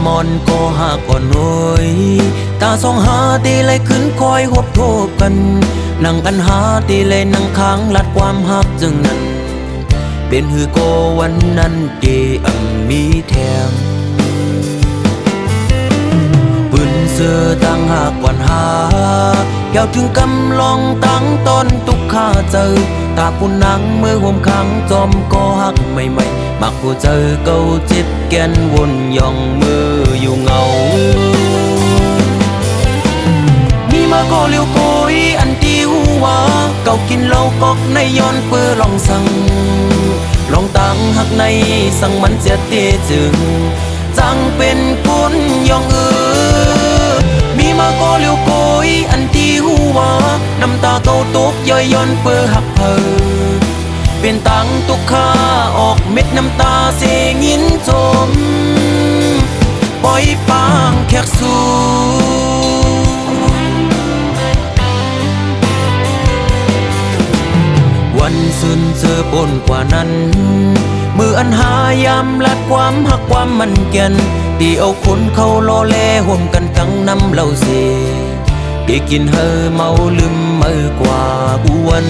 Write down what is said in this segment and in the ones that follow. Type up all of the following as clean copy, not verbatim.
มอนก็หากก่อนหน่อยตาสองหาตีเลยขึ้นคอยหบโทบกันนั่งกันหาตีเลยนั่งค้างลัดความหักจึงนั้นเป็นหือโกวันนั้นเดมีแถมปืนเสือตั้งหากวันหาเกี่ยวถึงกำลองตั้งต้นตุกข้าเจอตาปุ่นนังมือห่มขังจอมก็หักใหม่ๆมักผู้เจอเก่าเจ็บแกนวนย่องมืออยู่เงามีมาก็เลี้ยวโกยอันที่หัวเก่ากินเหล้ากอกในย้อนเปื้อลองสั่งลองตั้งหักในสั่งมันเสียเตจึงจังเป็นคนย่องมีมาก็เลี้ยวโกยอันที่หัวน้ำตาเก่าตกย่อยย้อนเปื้อหักเพอเป็นตังตุกข้าออกเม็ดน้ำตาเสงินจมปล่อยปางแขกสู่วันสุนเจอปนกว่านั้นมืออันหายามลัดความหักความมันแก่นตีเอาคนเขาล้อแลห่วมกันตั้งน้ำเหล้าเสได้กินเฮอเมาลืมเมื่อกว่าวัน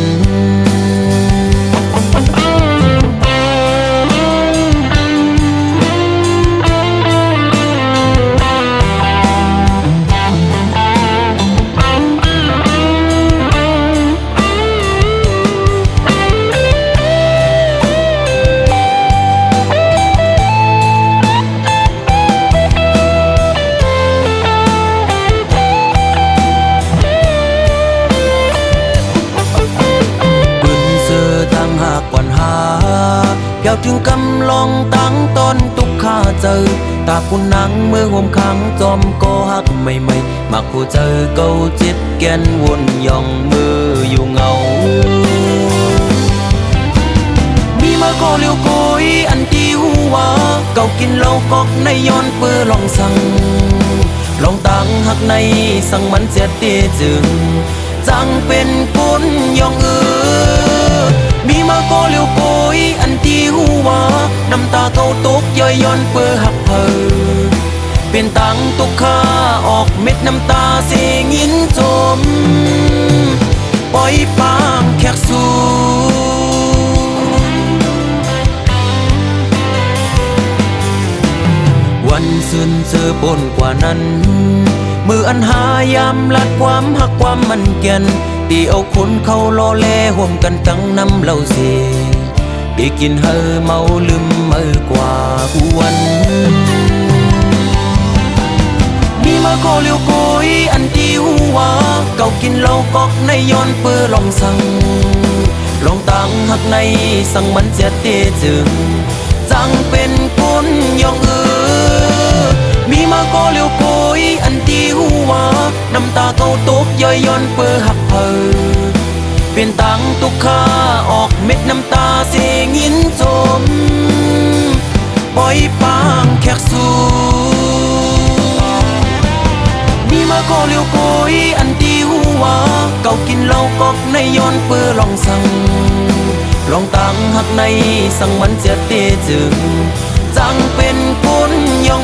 เกี่ยวถึงกำลองตั้งต้นตุกข้าเจอตาคุณนังมือห่มขังจอมก็หักใหม่ๆมักผู้เจอเก่าเจ็บแกนวนย่องมืออยู่เงามีมาก็เลี้ยวโกยอันที่หัวเก่ากินเหล้ากอกในย้อนเปื้อลองสั่งลองตั้งหักในสั่งมันเสียเตจึงจังเป็นคนย่องมีมาก็เลี้ยวโกยอันที่หัวน้ำตาเก่าตกย่อยย้อนเปื้อหักเพอเป็นตังตุกข้าออกเม็ดน้ำตาเสงินจมปล่อยปางแขกสู่วันสุนเจอปนกว่านั้นมืออันหายามลัดความหักความมันแก่นตีเอาคนเขาล้อแลห่วมกันตั้งน้ำเหล้าเสได้กินเฮอเมาลืมเมื่อกว่าวันมีมาก็เลี้ยวโกยอันที่หัวเก่ากินเหล้ากอกในย้อนเปื้อลองสั่งลองตั้งหักในสั่งมันเสียเตจึงจังเป็นคนย่องมีมาก็เลี้ยวโกยอันที่หัวน้ำตาเก่าตกย่อยย้อนเปื้อหักเพอเป็นตังตุกข้าออกเม็ดน้ำตาเสงินจมปล่อยปางแขกสู่มีมาก็เลี้ยวโกยอันที่หัวเก่ากินเหล้ากอกในย้อนเปื้อลองสั่งลองตั้งหักในสั่งมันเสียเตจึงจังเป็นคนย่อง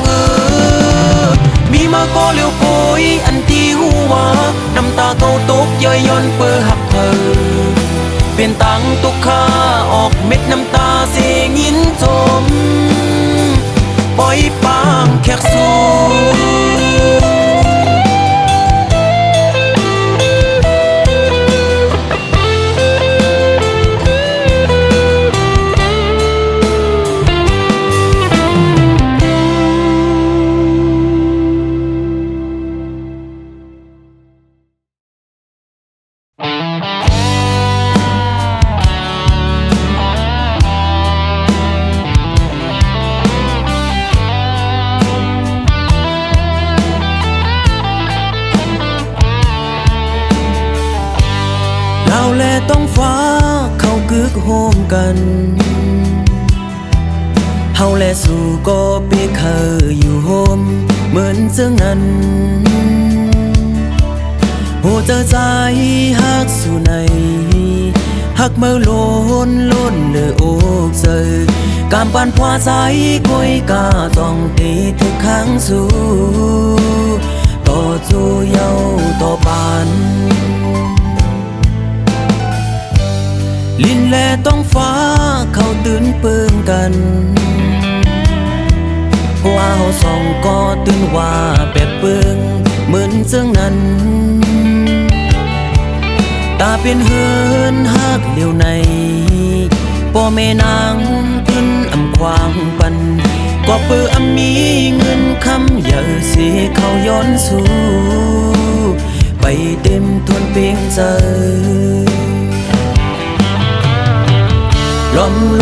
มีมาก็เลี้ยวโกยอันที่หัวน้ำตาเก่าตกย่อยย้อนเปื้อหักเพอเป็นตังตุกข้าออกเม็ดน้ำตาเสงินจมปล่อยปางแขกสู่ต้องฟ้าเขากึกโฮมกันเฮาและสู่ก็เปียกเคยอยู่โฮมเหมือนเจ้านั้นโหเจอใจฮักสู่ในฮักเมื่อล้นเลยอกเจอ การปั่นพวาสายกุยกาต้องตีทุกครั้งสู้ต่อจูเยาต่อปานลินแลต้องฟ้าเขาตื่นเปิงกันว่าเฮาสองก็ตื่นว่าแปดเปิงเหมือนเสื่องนั้นตาเป็นเฮือนฮักเลียวในพ่อแม่นางขึ้นอำควางปันก็เปื้อมีเงินคำอย่าเสียเขาย้อนสู่ไปเต็มทวนเพียงใจ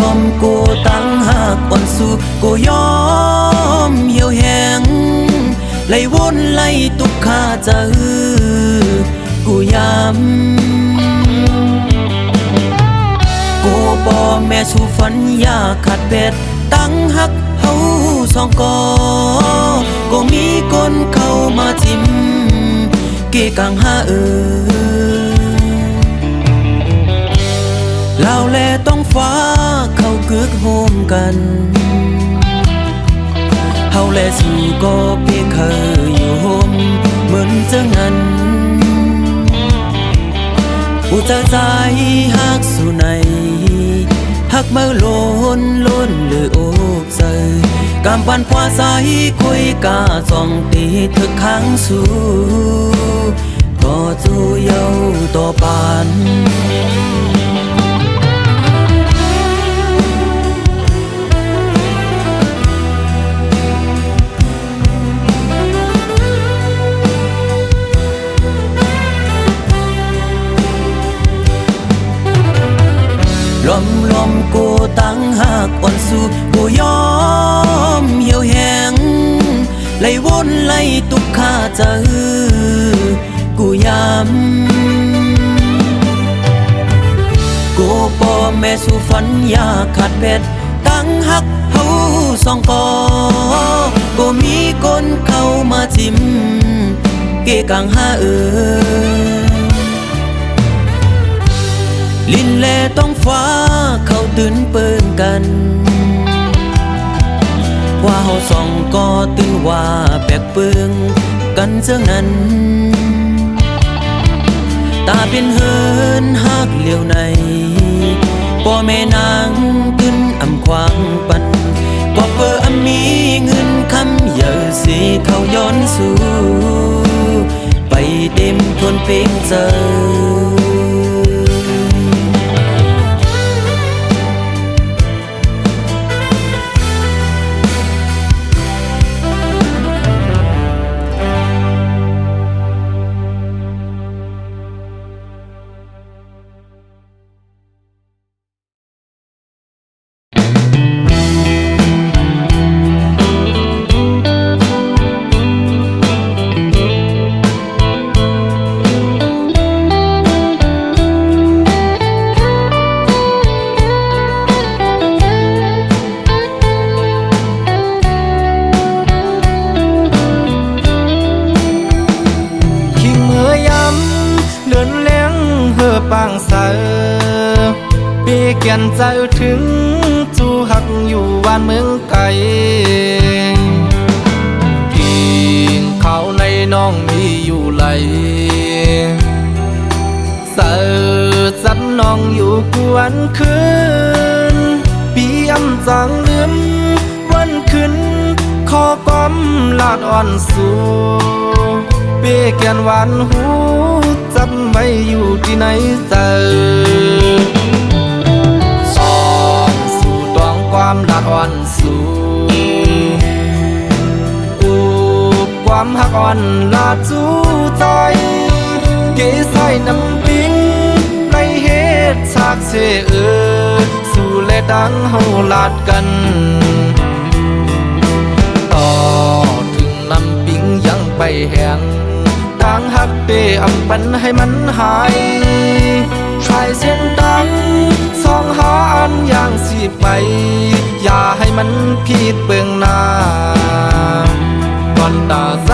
ลมกูตั้งหากอ่อนสู้กูยอมเหี่ยวแห้งไล่วนไล่ตุกขาจะกูย้ำกูบ่แม่สู่ฝันอยากขาดเป็ดตั้งหักเฮาสองก็มีคนเข้ามาจิ้มเกกังหาลาวแลต้องฟ้าเขากึกโฮมกันเฮาแลสู่ก็เพียงเคยอยู่โฮมเหมือนเจ้านั้นผู้เจ้าใจฮักสู่ในฮักเมื่อล้นหรือโอบใส่กำปันพวาสายคุยกาส่องตีเธอค้างสู่ต่อจูเยาต่อปานลมกูตั้งหากอ่อนสู้กูยอมเหี่ยวแห้งไล่วนไล่ตุกขาจะกูย้ำกูป่อแม่สู่ฝันอยากขาดเป็ดตั้งหักเฮาสองก็มีคนเข้ามาจิ้มเกกังหาลินแลต้องฟ้าเขาตื่นเปิงกันว่าเฮาสองก็ตื่นว่าแปลกเปิงกันเจ้านั้นตาเป็นเฮินฮักเลียวในพ่อแม่นางขึ้นอำควางปันว่าเปิดมีเงินคำอย่าสิเขาย้อนสู่ไปเต็มทวนเพียงเจอปางเสอปีเกียนใจถึงจูหักอยู่บ้านเมืองไกลกินเขาในน้องมีอยู่ไหลเสอจัดน้องอยู่กวนคืนปีอำจังลืมวันคืนขอก้อมลาดอ่อนสู่เปีเกียนหวานหูจับไว้อยู่ที่ไหนเจอสองสู่ดวงความลาดอ่อนสู่อูบความหักอ่อนลาดจูใจเกยใส่น้ำปิงในเหตุฉากเสสู่เลดังเฮาลาดกันต่อถึงน้ำปิงยังไปแห้งทางหักเปอำปันให้มันหายชายเส้นตังสองหาอันอย่างสิไปอย่าให้มันผิดเบื้องหน้าก่อนตาใจ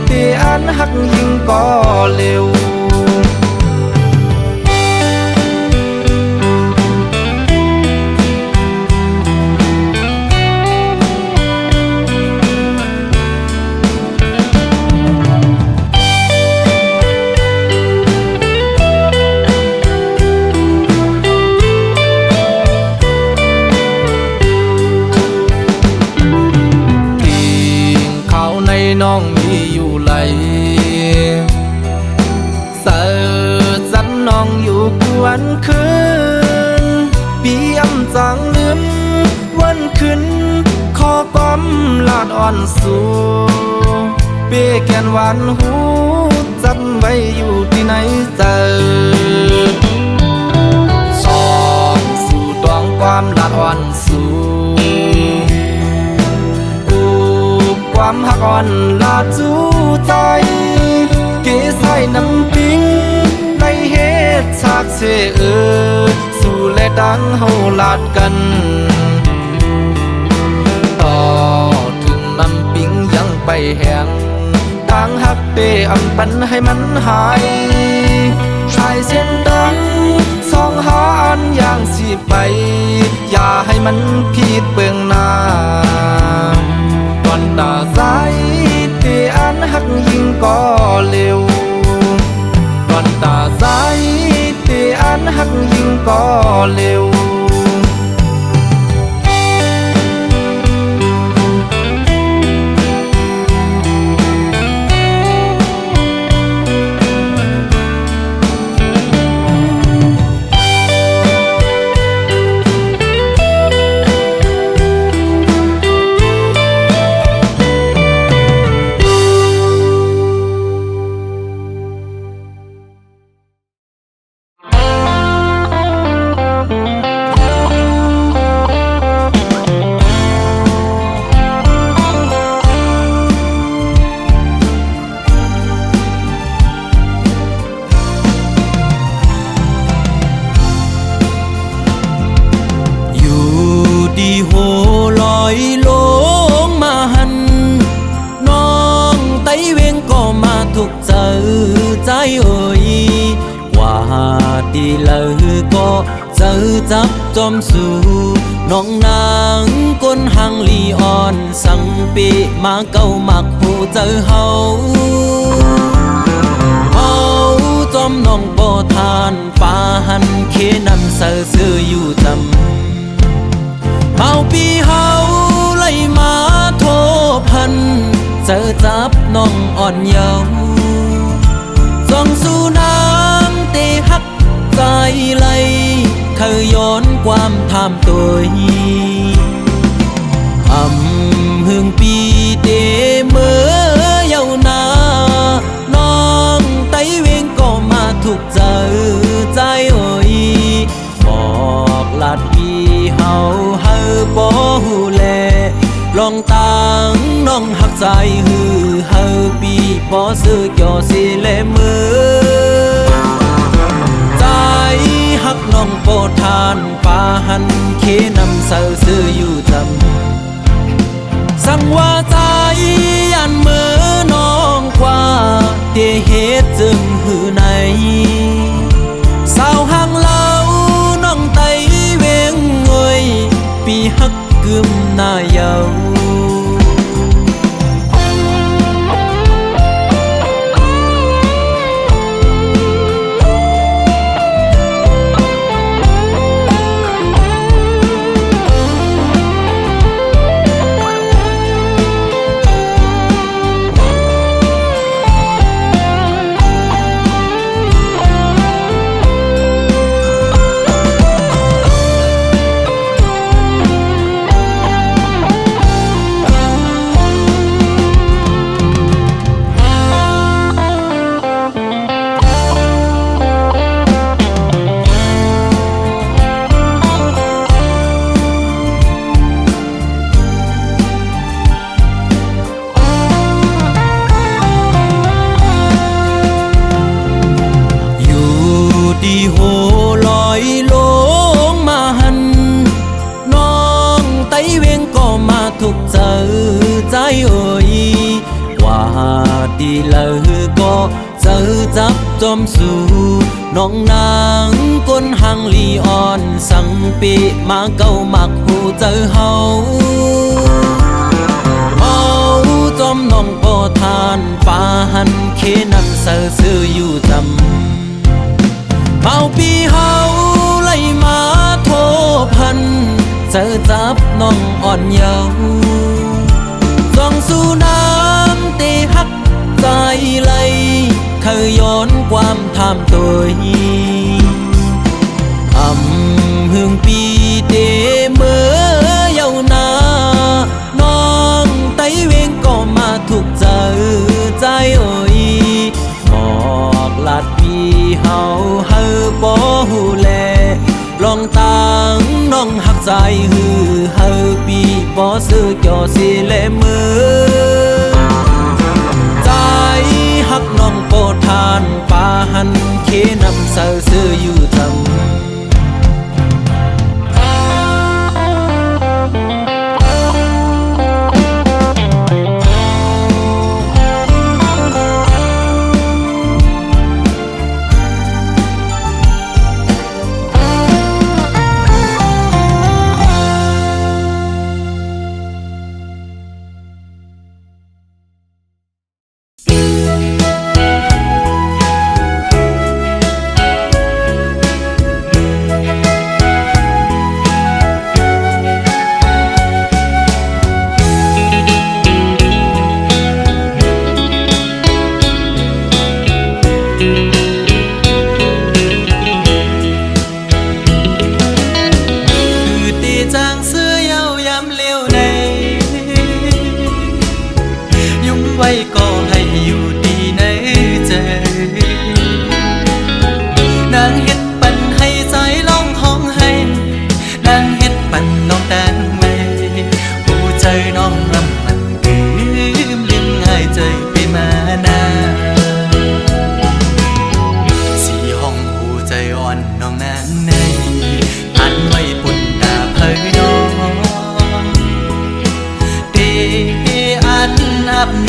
เปอันหักยิ่งก็เร็ว น้องมีอยู่ไหลเสิร์สันน้องอยู่กวนคืนปีอำจังลืมวันขึ้นขอก้อมลาดอ่อนสู่เป้แกนหวานหูจำไว้อยู่ที่ไหนเจอสองสู่ดวงความลาดอ่อนสู่ความหักอ่อนลาดจูใจเกใส่น้ำปิ้งในเหตุฉากเสสู่และดังเฮาลาดกันต่อถึงน้ำปิ้งยังไปแห้งทางหักเปอำปันให้มันหายชายเส้นดังสองหาอันอย่างสิไปอย่าให้มันผิดเบื้องหน้าก่อนตาสายเตอันหักยิ่งก็เร็วก่อนตาสายเตอันหักยิ่งก็เร็วโหลอยลงมาหันน้องไต้เวงก็มาทุกเจอใจเอ่ยว่าดีเลยก็เจอจับจอมสู่น้องนางก้นหังลีอ่อนสังปีมาเก้ามักหูเจอเฮาจอมน้องบ่ทานป่าหันเคนำเสือซื้ออยู่จำเมาปีเฮาไล่มาโทพันเจอจับน้องอ่อนเยาว์ส่องสู่น้ำเตหักใจไหลเคยย้อนความทำตัวหึงปีเตเมื่อเยาวนานน้องไต้เวงก็มาถูกเจอใจเอ่ยบอกลาดปีเฮาบ่ฮู้แลลองตังน้องหักใจฮือเฮาปีบ่ซื้อจ่อสิแลมือใจหักน้องโปทานป่าหันเคนำเสือซื้ออยู่จำสั่งว่าใจยันมือน้องกว่าเตเหตุจึงหือในสาวหังเล่าน้องไต้เวงเอ่ยปีหักกึมหน้าเยาว์ดีโหลอยลงมาหันน้องไต้เวงก็มาทุกเจอใจเอ่ยว่าดีเลยก็เจอจับจอมสู่น้องนางก้นหังลีอ่อนสังปีมาเก้ามักหูเจอเฮาจอมน้องบ่ทานป่าหันเคนำเสือซื้ออยู่จำเมาปีเฮาไล่มาโทพันเจอจับน้องอ่อนเยาว์ส่องสู่น้ำเต ใจไหลเคยย้อนความทำตัวหึงปีเตเมื่อเยานาน้องไต้เวงก็มาถูกใจใจเอ่ยบอกลาดพี่เฮาเฮอบ่ฮู้แลลองตังน้องหักใจฮือเฮอปีบ่ซื้อจอสิแลมือใจหักน้องโปรดทานปาหันเคนำเสอซื้ออยู่ทำ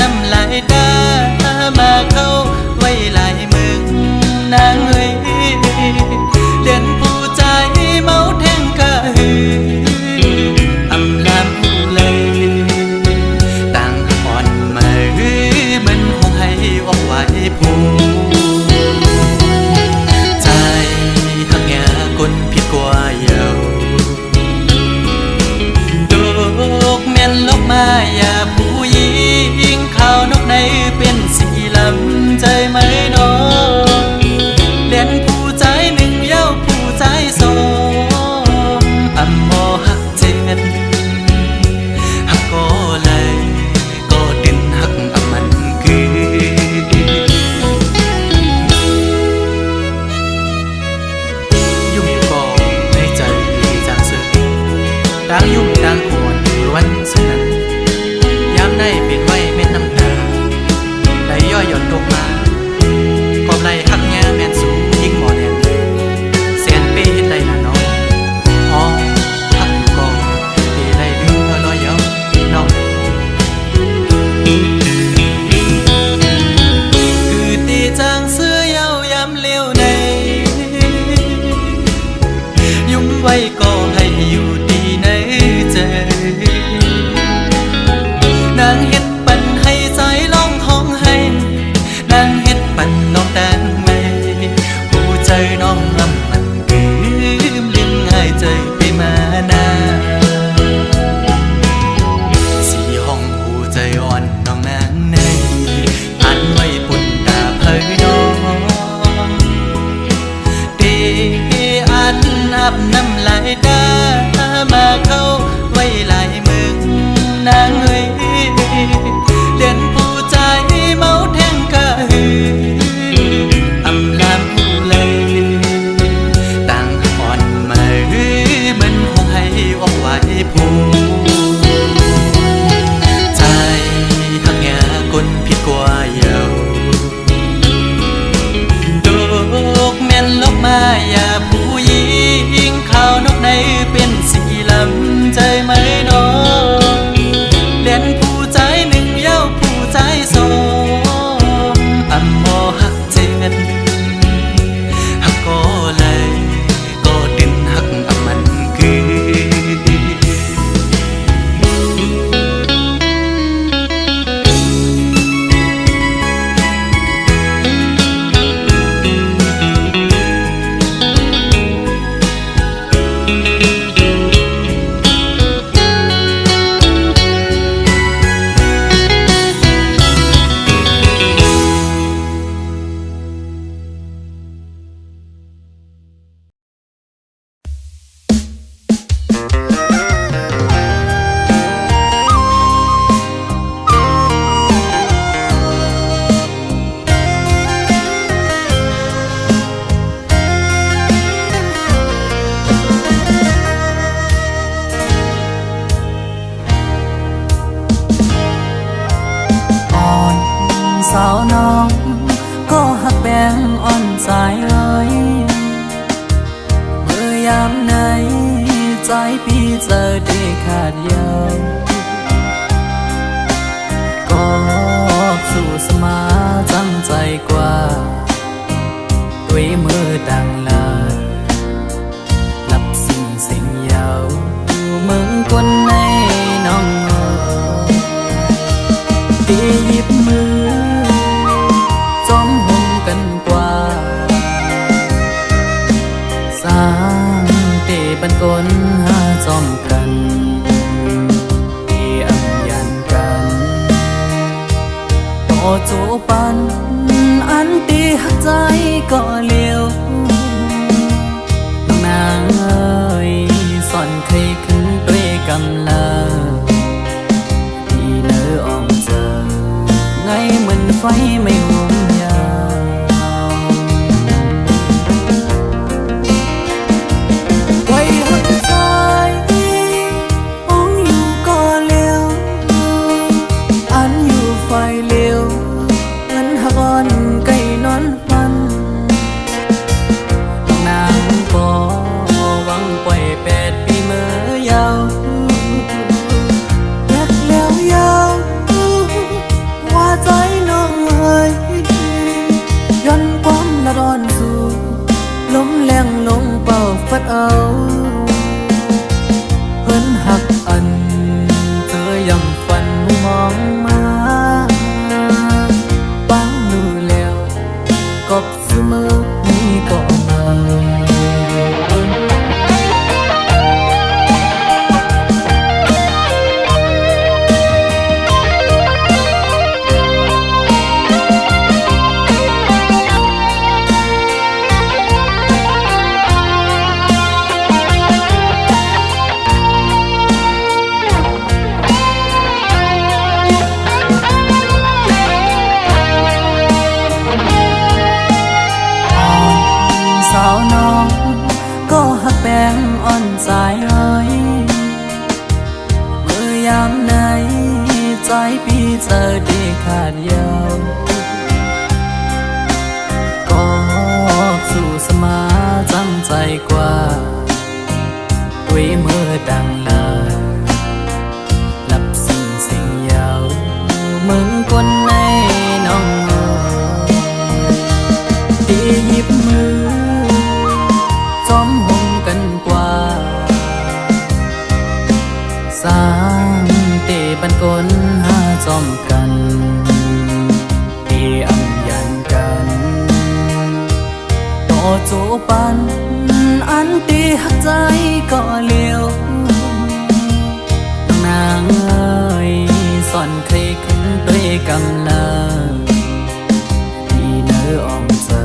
น้ำลายตามาเข้าไว้หลายมึงนางเอ้ยเลียนผู้ใจเมาแทงกะหืออำลำเลยต่างอ่อนมาหือมันคงให้ออกไว้ผู้ใจหักแง่คนผิดกว่าเยาดอกแม่นลกมาอย่าผู้ยิงข้าวนกในเป็นสีลำใจไหมน้องเลียนผู้ใจหนึ่งเย้าผู้ใจสองอำมอหักเจ็ดหักก็เลยก็ดินหักอำมันคือยุ่งก็ในใจจางเสือต่างยุ่งต่างขวนวันสุนันย้ำในเป็นไว้เม็ดน้ำตาไหลย่อยหย่อนตกมากอบไหลหักแง่แม่นสูงยิ่งหมอแน่นแสนเป้เห็นไรน่ะน้องอ๋อหักก็เป้ไรเรือลอยเย้าน้องคือตีจางเสื้อเย้ายำเลี้ยวในยุ่มไว้ก็ให้อยู่ดีในใจนางเฮ็ดปันให้ใจร้องห้องให้นางเฮ็ดปันน้องแตงไม่ผู้ใจน้องลำมันลืมง่ายใจไปมานาสีห้องผู้ใจอ่อนน้องนางในอันไว้ปุ่นตาเผยน้องเตอันอาบน้ำลายตามาเข้าไว้หลายมึงนางเอ้ยเลียนผู้ใจเมาแทงกะหืออำลำเลยต่างอ่อนมาหือมันคงให้ออกไว้ผู้ใจหักแง่คนผิดกว่าเยาดอกแม่นลกมาอย่าผู้ยิงข้าวนกในเป็นสีลำใจไหมน้องเลียนผู้ใจหนึ่งเย้าผู้ใจสองอำมอหักเจ็ดหักก็เลยก็ดินหักอำมันคือ สาวน้องก็หักแบงอ่อนใจเอ้ยเมื่อยามไหนใจพี่เจอได้ขาดยาวก็สู้สมาจังใจกว่าด้วยมือดังลาหลับสิ่งยาวมึงคนในน้องตีหยิบมือจอมหงกันกว่าสร้างเตบันกลหาจอมกันตีอังยันกันต่อโจปันอันตีหักใจก็เลี้ยวน้องนางเอ้ยสอนเคยขึ้นด้วยกำลาที่เนื้ออ่อมเจอไงเหมือนไฟไม่หวงยาวไว้หักใจมองอยู่ก็เลี้ยวอันอยู่ไฟเลี้ยวเงินหักอ่อนไก่นอนฟันต้องนางก็หวังปล่อย8 ปีเมื่อยาวรักแล้วยาวว่าใจน้องเอ้ยย้อนความละร้อนสู่ลมแรงลงเป่าฟัดเอาเพิ่นหักอันเธอยังฝันมองมาปังมือแล้วกบเสมอนี่ก็มาสาวน้องก็หักแบงอ่อนใจเอ้ยเมื่อยามไหนใจพี่เจอได้ขาดยาวก็สู้สมาจังใจกว่าด้วยมือดังลาหลับสิ่งยาวมึงคนในน้องตีหยิบมือจอมหงกันกว่าสร้างเตบันกลหาจอมกันตีอังยันกันต่อโจปันอันตีหักใจก็เลี้ยวน้องนางเอ้ยสอนเคยขึ้นด้วยกำลาที่เนื้ออ่อมเจอ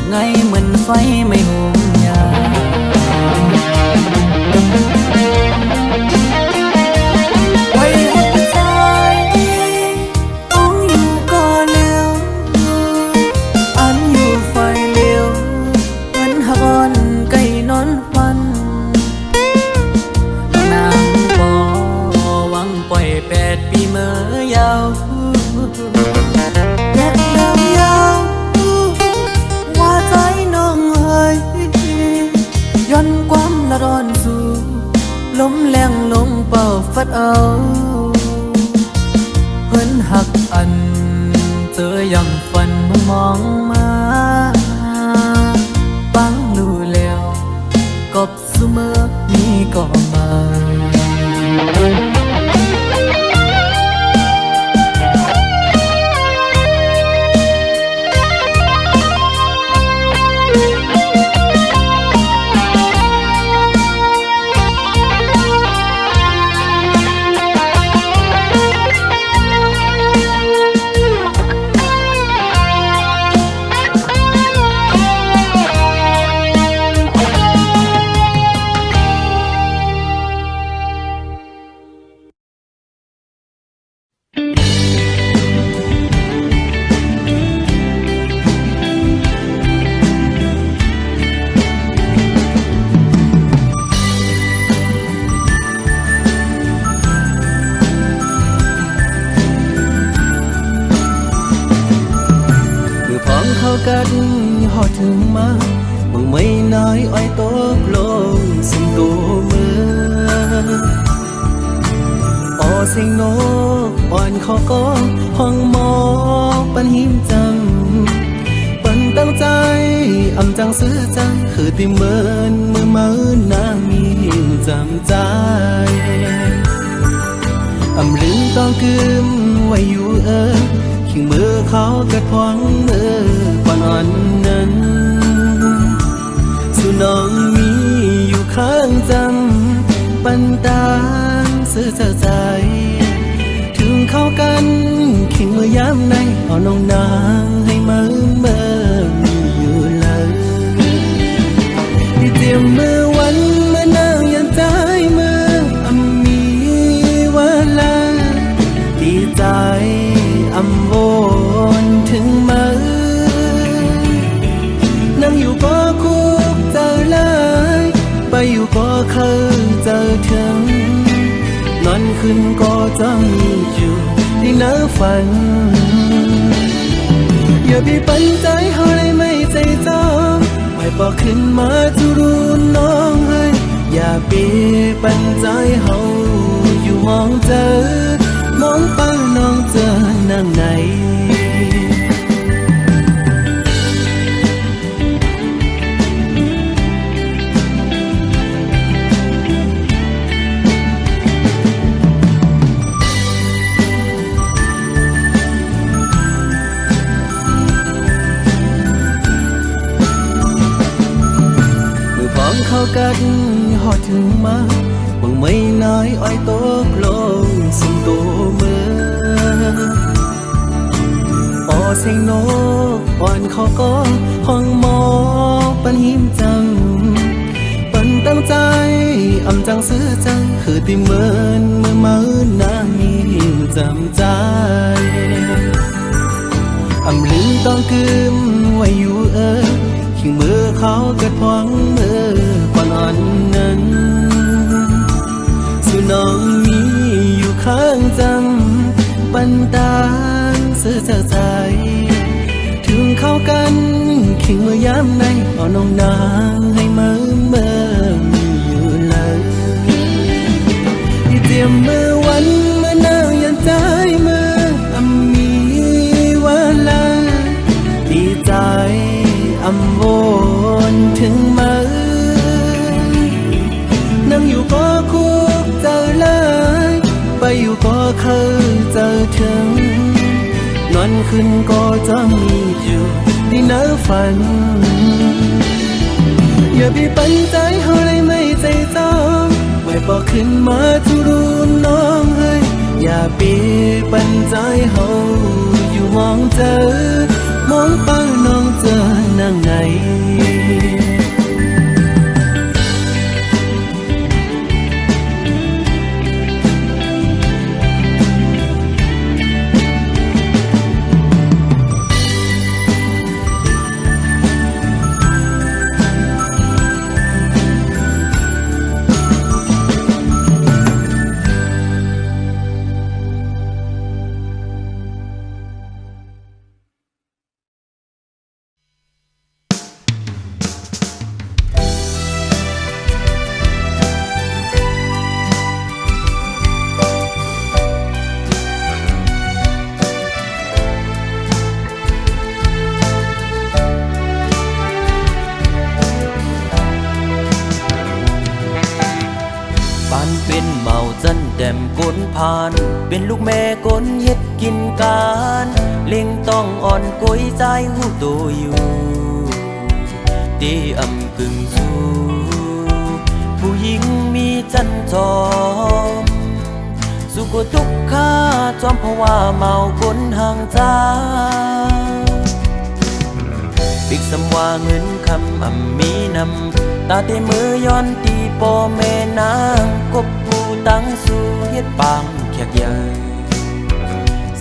ไงเหมือนไฟไม่หวงยาวไว้หักใจมองอยู่ก็เลี้ยวอันอยู่ไฟเลี้ยวเหมือนหักอ่อนไก่นอนฟันนางก็หวังปล่อย8 ปีเมื่อยาวรักแล้วยาวว่าใจน้องเอ้ยย้อนความละร้อนสู่ลมแรงลงเป่าฟัดเอาเพิ่นหักอันเจอยังฝันมองมาปังรู้แล้วกบเสมอนี่ก็มา ถึงมาบังไม่น้อยอ้อยตกลงสุ่มตัวมืออเสียงนกอ่อนขอก็ห้องหมอกปันหิมจำปันตั้งใจอำจังซื้อจังคือติเมินมือมือนางมีหิมจำใจอำลืมต้องกึมไว้อยู่ขิงมือเขากระทวงมือก่อนอ่อนนั้นสู่น้องมีอยู่ข้างจำปันตางซื้อเจ้าใจถึงเข้ากันขิงมือยามในเอาน้องนางให้มือมีอยู่เลยที่เตรียมมือวันเมื่อนางยันใจมือมีเวลาดีใจอำวนถึงมือนั่งอยู่ก็คุกเจอเลยไปอยู่ก็เคยเจอถึงนอนขึ้นก็จะมีอยู่ที่เนื้อฝันอย่าไปปันใจเฮาเลยไม่ใจจองไม่บอกขึ้นมาทุรุนน้องเฮ้ยอย่าไปปันใจเฮาอยู่มองเจอมองเป้าน้องเจอนั่งไหนเข้ากันหอดถึงมาบังไม่น้อยอ้อยตกลงสุ่มตัวมืออเสียงนกอ่อนเขาก็ห้องหมอกปันหิมจำปันตั้งใจอำจังซื้อจังคือติเมินมือมือนางมีหิมจำใจอำลืมต้องกึมไว้อยู่ขิงมือเขากระทวงมือก่อนอ่อนนั้นสู่น้องมีอยู่ข้างจำปันตางซื้อเจ้าใจถึงเข้ากันขิงมือยามในเอาน้องนางให้มือมีอยู่เลยที่เตรียมมือวันเมื่อนางยันใจมือมีเวลาดีใจอำวนถึงมือนั่งอยู่ก็คุกเจอเลยไปอยู่ก็เคยเจอถึงนอนขึ้นก็จะมีอยู่ที่เนื้อฝันอย่าไปปันใจเฮาเลยไม่ใจจองไม่บอกขึ้นมาทุรุนน้องเฮ้ยอย่าไปปันใจเฮาอยู่มองเจอมองเป้าน้องเจอนั่งไหนเป็นเมาจันแดมก้นผ่านเป็นลูกแม่ก้นเฮ็ดกินการเล็งต้องอ่อนก้อยใจหูตัวอยู่ตีอำกึ่งสู้ผู้หญิงมีจันจอมสุขทุกข์ข้าจอมเพราะว่าเมาก้นห่างจ้าปิกสำว่าเงินคำมีนำตาเตมือย้อนตีโปแม่นางกบผู้ตั้งสู่เฮ็ดปางแขกใหญ่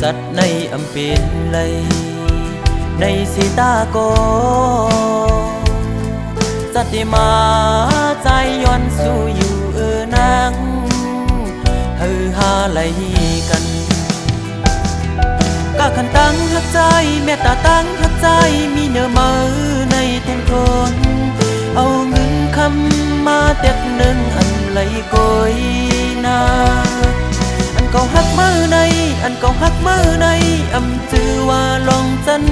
สัตว์ในอำเป็นไหลในสีตาโกสัตว์ที่มาใจย้อนสู่อยู่นางฮือฮาไหลกันกัก ขันตั้งหักใจแม่ตาตั้งหักใจมีเนื้อมือในเต็มทนเอาเงินคำมาเต็กหนึ่งอันไหลกอยนาอันเก่าหักมือในอันเก่าหักมือในอำจือว่าลองจัน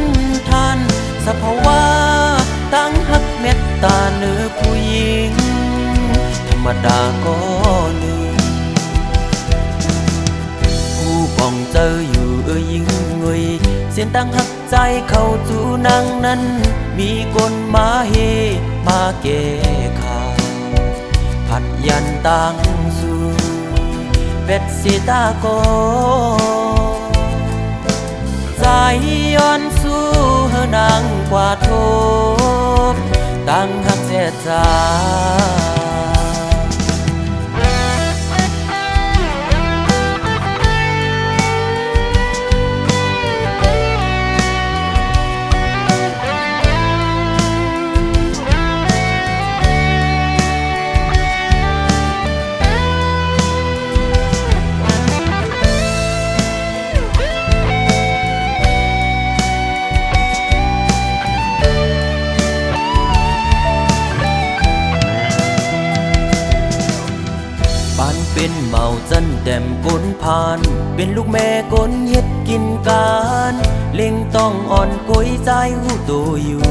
ทานสภาวะตั้งหักเม็ดตาเนื้อผู้หญิงธรรมดาก็หนึ่งผู้ป้องเจออยู่ยิงงวยเสียนตั้งหักใจเข้าจูนางนั้นมีคนมาเฮมาแก้ข่าวผัดยันตั้งสู่เป็ดสีตาโกใจย้อนสู้เฮนางกว่าทบตั้งหักเสียใจเป็นเมาจันแดมก้นพานเป็นลูกแม่ก้นเฮ็ดกินการเล่งต้องอ่อนก้อยใจหูตัวอยู่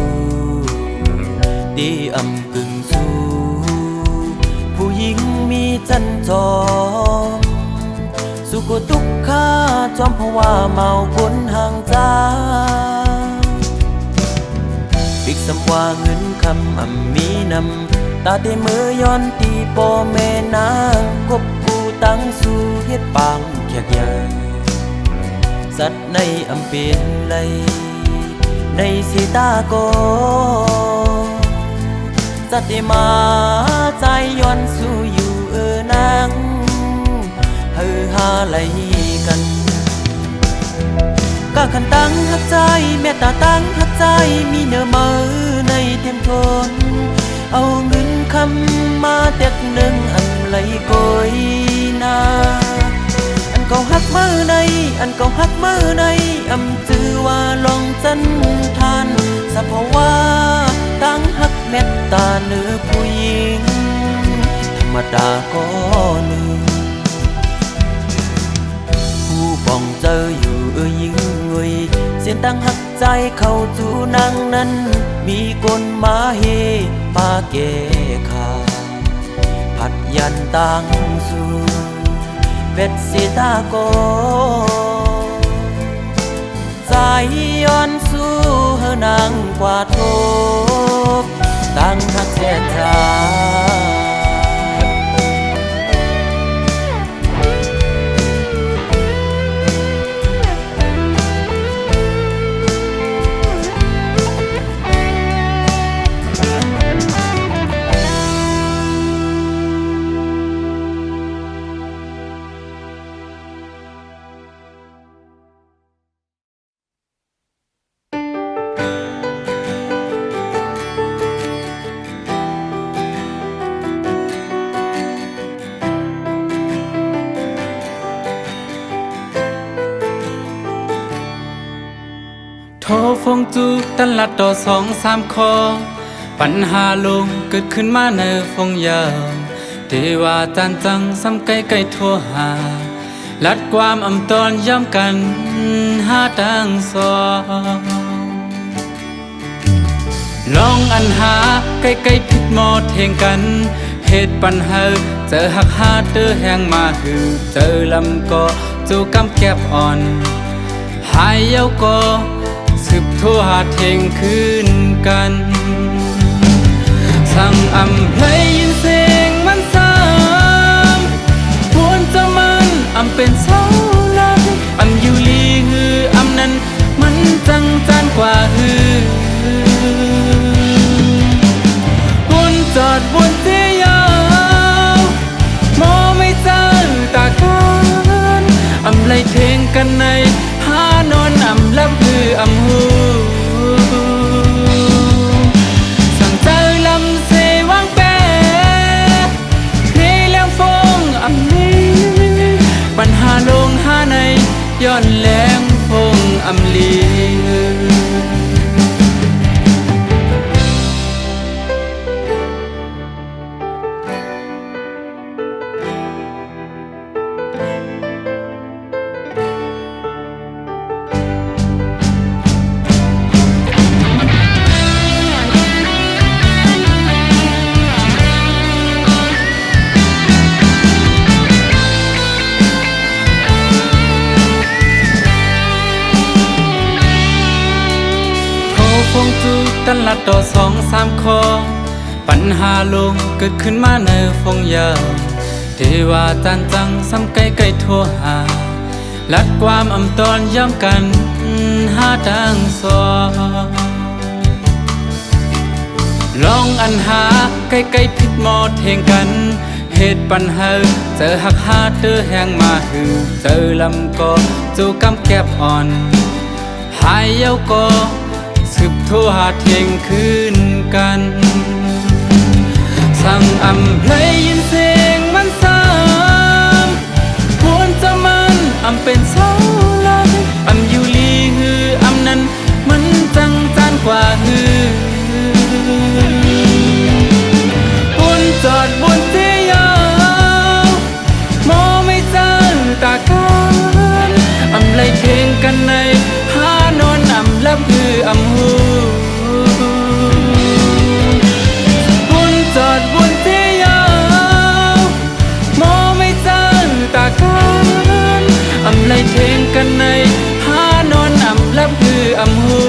ดีอำกึ่งสู้ผู้หญิงมีจันจอมสุขทุกข์ข้าจอมเพราะว่าเมาก้นห่างจาปิกสำว่าเงินคำมีนำตาเตมือย้อนตีปอแม่นางกบกูตั้งสู่เฮ็ดปางแขกใหญ่สัตว์ในอำเป็นไหลในสีตาโกสัตว์ที่มาใจย้อนสู่อยู่นางเฮอหาไหลกันก็ขันตั้งหักใจแม่ตาตั้งหักใจมีเนื้อมือในเต็มทนเอาเงินคำมาเต็กหนึ่งอันไหลกอยนาอันเก่าหักมือในอันเก่าหักมือในอำจือว่าลองจันทานสภาวะตั้งหักเม็ดตาเนื้อผู้หญิงธรรมดาก็หนึ่งผู้ป้องเจออยู่ยิงงวยเสียนตั้งหักใจเข้าจูนางนั้นมีคนมาเฮมาแก้ข่าวผัดยันตั้งสู่เป็ดสีตาโกใจย้อนสู้เฮนางกว่าทบตั้งหักเสียใจโทรฟงจูตันลัดต่อ2-3 ข้อปัญหาลงเกิดขึ้นมาในฟงยาวเทว่าจานจังซ้ำไกลไกลทั่วหาลัดความอำตอนย้ำกันหาทางสองลองอันหาไกลไกลผิดหมดเทงกันเหตุปัญหาเจอหักหาเตอแหงมาหือเจอลำก็จูกำแก็บอ่อนหายเย้าก็สืบทั่วหาเทงคืนกันสั่งอำเพลงยินเสียงมันซ้ำควรจะมันอำเป็นเสาหลักอำอยู่ลีฮืออำนั้นมันจังจานกว่าฮือบุญจอดบนเตียาวมอไม่เจอตากันอำไล่เพลงกันในหานอนอำลับคืออำหูสั่งเจอลำเสวางแปรเพลงเลี้ยงฟงอำนี้ปัญหาลง ฟงจูตันละต่อ2-3 คอปัญหาลงเกิดขึ้นมาในฟงยาวเทว่าจานจังซ้ำไกลๆทั่วหาลัดความอำตอนย้ำกันหาทางสองลองอันหาใกล้ๆผิดหมอเทงกันเหตุปัญหาเจอหักหาเธอแหงมาหือเจอลำก็จูกำแก็บอ่อนหายเย้าก็สืบทั่วหาเทงคืนกันสั่งอำเลยยินเสียงมันซ้ำควรจะมันอำเป็นเสาหลักอำอยู่ลีหืออำนั้นมันจังจานกว่าหือบุญจอดบนเสียยาวมอไม่เจอตากันอำเลยเทงกันในหานอนอำลับหืออำหูบุญจอดบนเสียยาวมอไม่เจอตากันอำเลยเทงกันในหานอนอำลับหืออำหู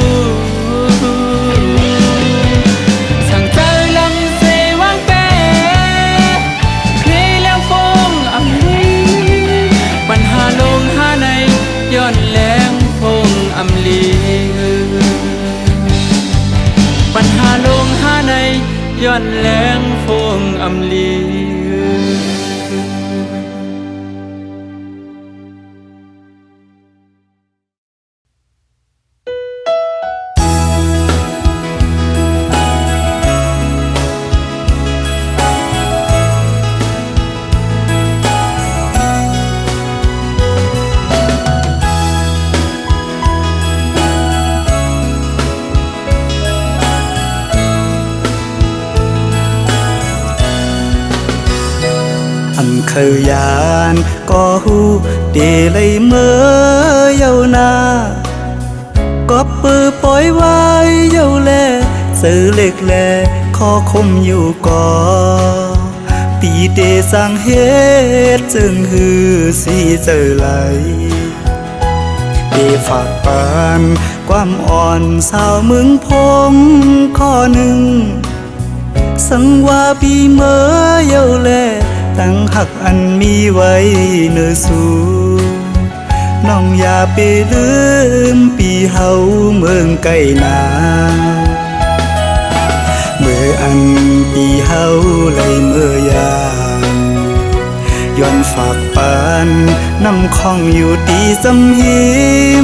ย้อนแรงฟงอำลีปัญหาลงหาในย้อนแรงฟงอำลีเคยยานก็หูเดเลยเมื่อเยานาก็ปือปล่อยไว้เยาแลซื้อเล็กแลขอคมอยู่ก่อปีเดสั่งเฮ็ดจึงหือสีเจอไหลเดฝากปานความอ่อนสาวมึงพงข้อหนึ่งสังว่าปีเมื่อเยาแลตั้งหักอันมีไว้เนื้อสู่น้องอย่าไปลืมปีเฮาเมืองไกลนาเมื่ออันปีเฮาไหลเมื่อยามย้อนฝากปานน้ำคองอยู่ตีจำหิ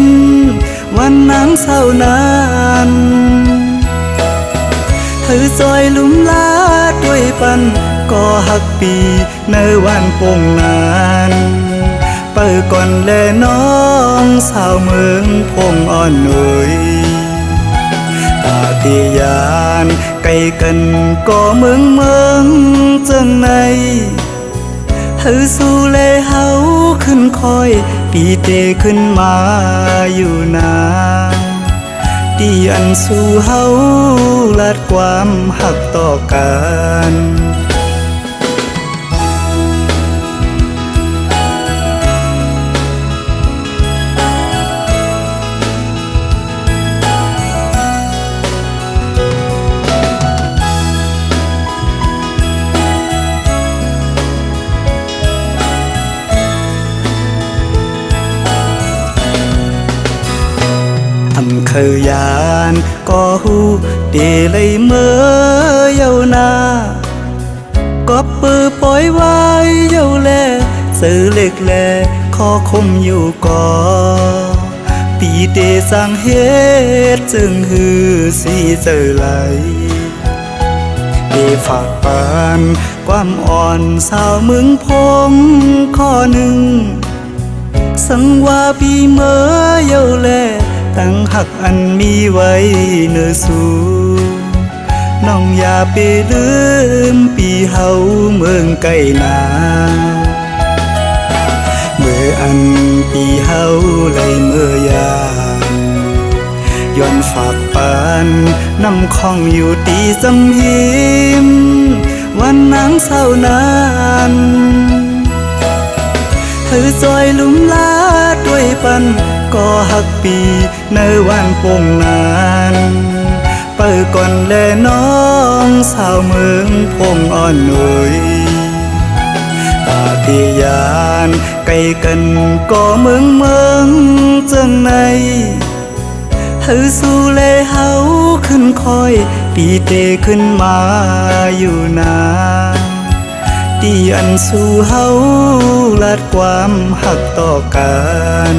มวันน้ำเศร้านานเธอจอยลุ่มลาด้วยปันก็หักปีในวันปงนานเปิดก่อนแลน้องสาวเมืองพงอ่อนหน่อยปาฏิญาณไกลกันก็เมืองจังในเธอสู้แลเฮาขึ้นคอยปีเตขึ้นมาอยู่นาที่อันสู่เฮาลัดความหักต่อกันเคยยานก็หูเดเลยเมื่อเยานาก็ปือปล่อยไว้เยาแลซื้อเล็กแลขอคมอยู่ก่อปีเดสั่งเฮ็ดจึงหือสีเจอไหลเดฝากปานความอ่อนสาวมึงพงข้อหนึ่งสังว่าปีเมื่อเยาแลตั้งหักอันมีไว้เนื้อสู่น้องอย่าไปลืมปีเฮาเมืองไกลนาเมื่ออันปีเฮาไหลเมื่อยามย้อนฝากปานน้ำคองอยู่ตีจำหิมวันน้ำเศร้านานเธอจอยลุ่มลาด้วยปันก็หักปีในวันปงนาน ก่อนแลน้องสาวเมืองพงอ่อนหนุ่ยตาติยานไกลกันก็เมืองจังในเฮาสู่แลเฮาขึ้นคอยปีเตขึ้นมาอยู่นาตีอันสู่เฮาลาดความหักต่อกัน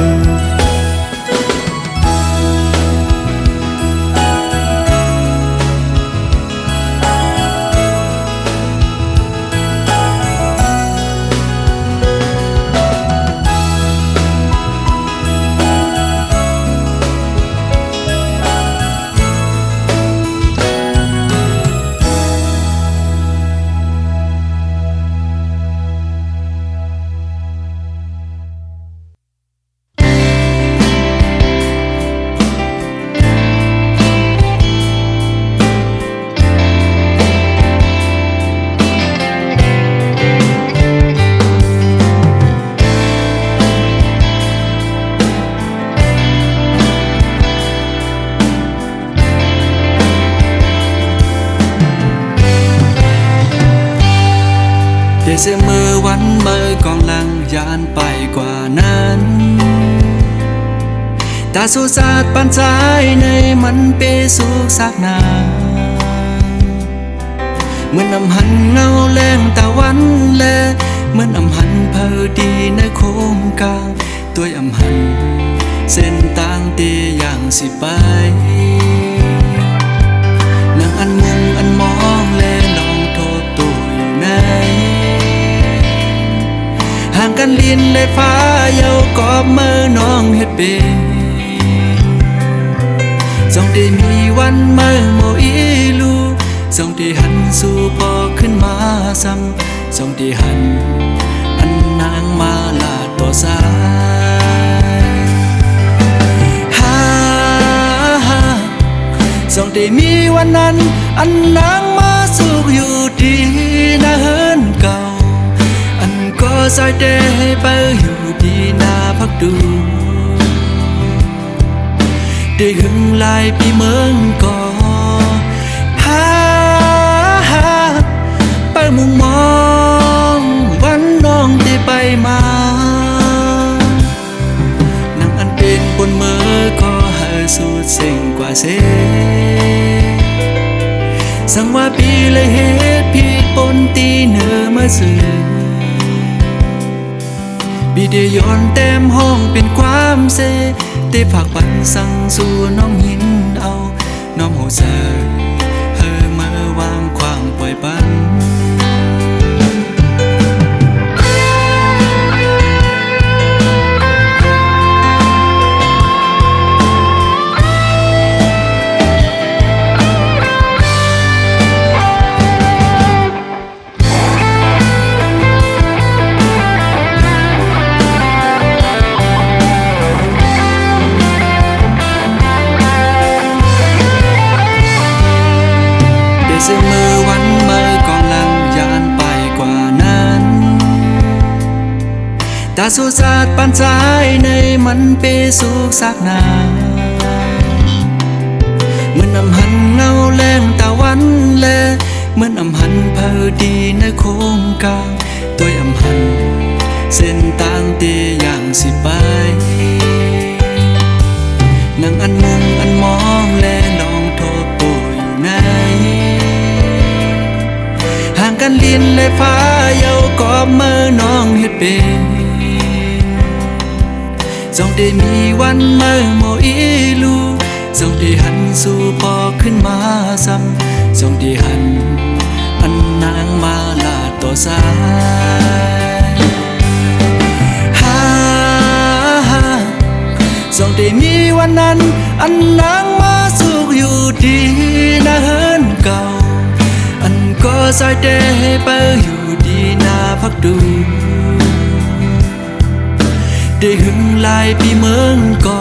เสียมือวันเมื่อกองลังยานไปกว่านั้นตาสุสาดปันใจในมันเปสุกสักนาเหมือนอำหันเงาแรงตะวันแลเหมือนอำหันเพอดีในโค้งกลางตัวอำหันเส้นต่างเตียอย่างสิไปนางอันมุงอันมองแลลองโทษตัวอยู่ไหนห่างกันลินเลยฟ้าเยาวกอบมือน้องเฮ็ดเป็นจงได้มีวันมือโมอีลูจงได้หันสู่พอขึ้นมาซ้ำจงได้หันอันนางมาลาต่อสายจงได้มีวันนั้นอันนางมาสุขอยู่ดีนะเฮินเก่าก็ซอยเดให้ไปอยู่ดีนาพักดูได้หึงลายปีเมืองก่อไปมุงมองวันน้องที่ไปมานั่งอันเป็นบนมือก็หาสูดเสิ่งกว่าเสสั่งว่าปีเลยเหตุผิดปนตีเนื้อมาสื่อบิดย้อนเต็มห้องเป็นความเสได้ฝากปันสั่งสู่น้องหินเอาน้องหูเสยเฮอมาวางควางปล่อยปันเสียมือวันเมื่อกองลังยานไปกว่านั้นตาสุสาดปันใจในมันเปสุกสักนาเหมือนอำหันเงาแรงตะวันแลเหมือนอำหันเพอดีในโค้งกลางตัวอำหันเส้นต่างเตียอย่างสิไปนางอันมุงอันมองแลลองโทษตัวอยู่ไหนห่างกันลินเลยฟ้าเยาวกอบมือน้องเฮ็ดเป็นจงได้มีวันมือโมอีลูจงได้หันสู่พอขึ้นมาซ้ำจงได้หันอันนางมาลาต่อสายจงได้มีวันนั้นอันนางมาสุขอยู่ดีนะเฮินเก่าอันก็ซอยเดให้ไปอยู่ดีนาพักดูได้หึงลายปีเมืองก่อ